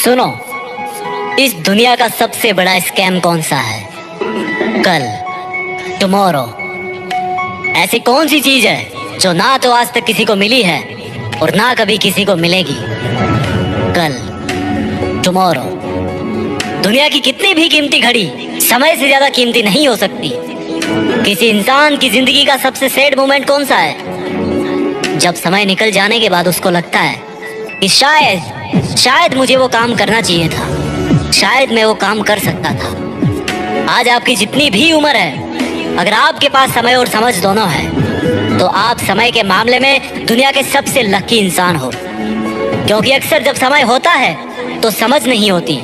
सुनो, इस दुनिया का सबसे बड़ा स्कैम कौन सा है? कल, टुमारो। ऐसी कौन सी चीज है जो ना तो आज तक किसी को मिली है और ना कभी किसी को मिलेगी? कल, टुमारो। दुनिया की कितनी भी कीमती घड़ी समय से ज्यादा कीमती नहीं हो सकती। किसी इंसान की जिंदगी का सबसे सैड मोमेंट कौन सा है? जब समय निकल जाने के बाद उसको लगता है कि शायद मुझे वो काम करना चाहिए था, शायद मैं वो काम कर सकता था। आज आपकी जितनी भी उम्र है, अगर आपके पास समय और समझ दोनों है तो आप समय के मामले में दुनिया के सबसे लकी इंसान हो। क्योंकि अक्सर जब समय होता है तो समझ नहीं होती,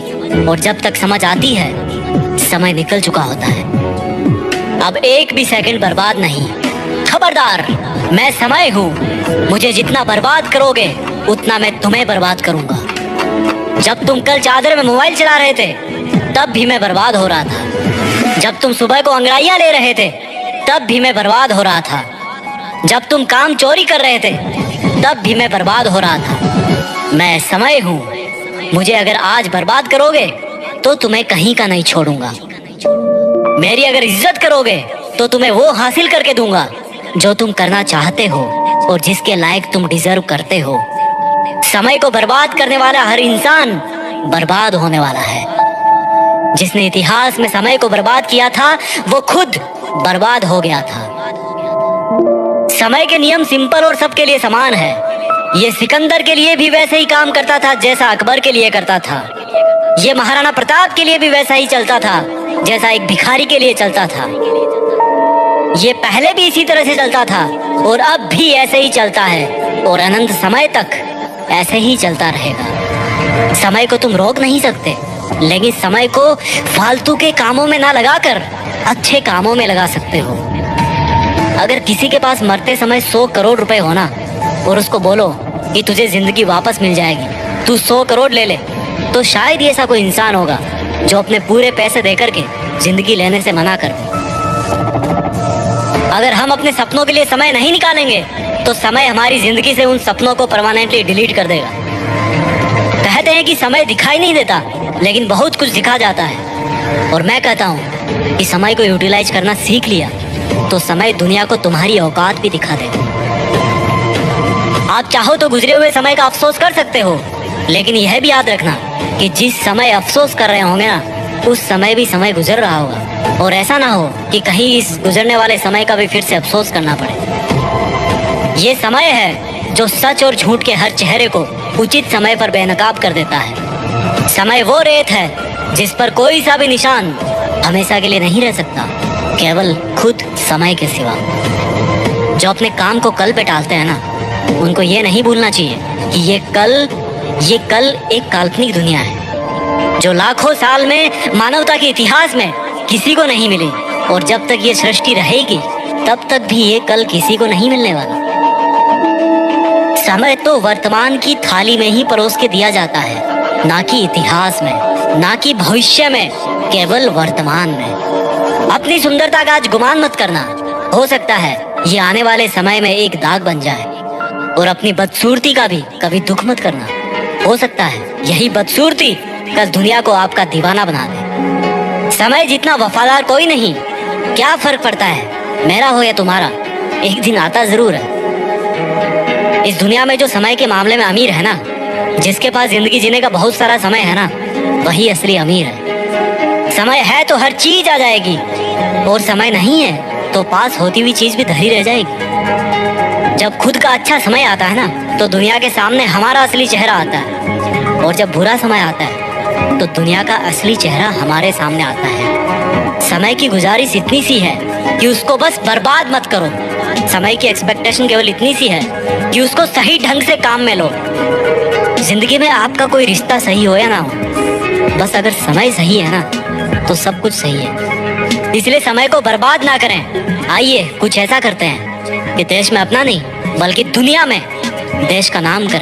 और जब तक समझ आती है समय निकल चुका होता है। अब एक भी सेकंड बर्बाद नहीं। खबरदार, मैं समय हूँ। मुझे जितना बर्बाद करोगे उतना मैं तुम्हें बर्बाद करूंगा। जब तुम कल चादर में मोबाइल चला रहे थे तब भी मैं बर्बाद हो रहा था। जब तुम सुबह को अंगड़ाइयां ले रहे थे तब भी मैं बर्बाद हो रहा था। जब तुम काम चोरी कर रहे थे तब भी मैं बर्बाद हो रहा था। मैं समय हूँ। मुझे अगर आज बर्बाद करोगे तो तुम्हें कहीं का नहीं छोड़ूंगा। मेरी अगर इज्जत करोगे तो तुम्हें वो हासिल करके दूंगा जो तुम करना चाहते हो और जिसके लायक तुम डिजर्व करते हो। समय को बर्बाद करने वाला हर इंसान बर्बाद होने वाला है। जिसने इतिहास में समय को बर्बाद किया था वो खुद बर्बाद हो गया था। समय के नियम सिंपल और सबके लिए समान है। ये सिकंदर के लिए भी वैसे ही काम करता था जैसा अकबर के लिए करता था। ये महाराणा प्रताप के लिए भी वैसा ही चलता था जैसा एक भिखारी के लिए चलता था। ये पहले भी इसी तरह से चलता था और अब भी ऐसे ही चलता है और अनंत समय तक ऐसे ही चलता रहेगा। समय को तुम रोक नहीं सकते, लेकिन समय को फालतू के कामों में ना लगाकर अच्छे कामों में लगा सकते हो। अगर किसी के पास मरते समय 100 करोड़ रुपए हो ना और उसको बोलो कि तुझे जिंदगी वापस मिल जाएगी, तू 100 करोड़ ले ले, तो शायद ऐसा कोई इंसान होगा जो अपने पूरे पैसे देकर के जिंदगी लेने से मना कर दे। अगर हम अपने सपनों के लिए समय नहीं निकालेंगे तो समय हमारी जिंदगी से उन सपनों को परमानेंटली डिलीट कर देगा। कहते हैं कि समय दिखाई नहीं देता, लेकिन बहुत कुछ दिखा जाता है। और मैं कहता हूँ कि समय को यूटिलाइज करना सीख लिया तो समय दुनिया को तुम्हारी औकात भी दिखा देगा। आप चाहो तो गुजरे हुए समय का अफसोस कर सकते हो, लेकिन यह भी याद रखना कि जिस समय अफसोस कर रहे होंगे ना, उस समय भी समय गुजर रहा होगा। और ऐसा ना हो कि कहीं इस गुजरने वाले समय का भी फिर से अफसोस करना पड़े। ये समय है जो सच और झूठ के हर चेहरे को उचित समय पर बेनकाब कर देता है। समय वो रेत है जिस पर कोई सा भी निशान हमेशा के लिए नहीं रह सकता, केवल खुद समय के सिवा। जो अपने काम को कल पे टालते हैं ना, उनको ये नहीं भूलना चाहिए कि ये कल एक काल्पनिक दुनिया है जो लाखों साल में मानवता के इतिहास में किसी को नहीं मिली, और जब तक ये सृष्टि रहेगी तब तक भी ये कल किसी को नहीं मिलने वाला। समय तो वर्तमान की थाली में ही परोस के दिया जाता है, ना कि इतिहास में, ना कि भविष्य में, केवल वर्तमान में। अपनी सुंदरता का आज गुमान मत करना। हो सकता है ये आने वाले समय में एक दाग बन जाए। और अपनी बदसूरती का भी कभी दुख मत करना। हो सकता है यही बदसूरती कल दुनिया को आपका दीवाना बना दे। समय जितना वफादार कोई नहीं। क्या फर्क पड़ता है मेरा हो या तुम्हारा, एक दिन आता जरूर है। इस दुनिया में जो समय के मामले में अमीर है ना, जिसके पास जिंदगी जीने का बहुत सारा समय है ना, वही असली अमीर है। समय है तो हर चीज आ जाएगी, और समय नहीं है तो पास होती हुई चीज भी धरी रह जाएगी। जब खुद का अच्छा समय आता है ना, तो दुनिया के सामने हमारा असली चेहरा आता है, और जब बुरा समय आता है तो दुनिया का असली चेहरा हमारे सामने आता है। समय की गुजारिश इतनी सी है कि उसको बस बर्बाद मत करो। समय की एक्सपेक्टेशन केवल इतनी सी है कि उसको सही ढंग से काम में लो। जिंदगी में आपका कोई रिश्ता सही हो या ना हो, बस अगर समय सही है ना तो सब कुछ सही है। इसलिए समय को बर्बाद ना करें। आइए कुछ ऐसा करते हैं कि देश में अपना नहीं बल्कि दुनिया में देश का नाम करें।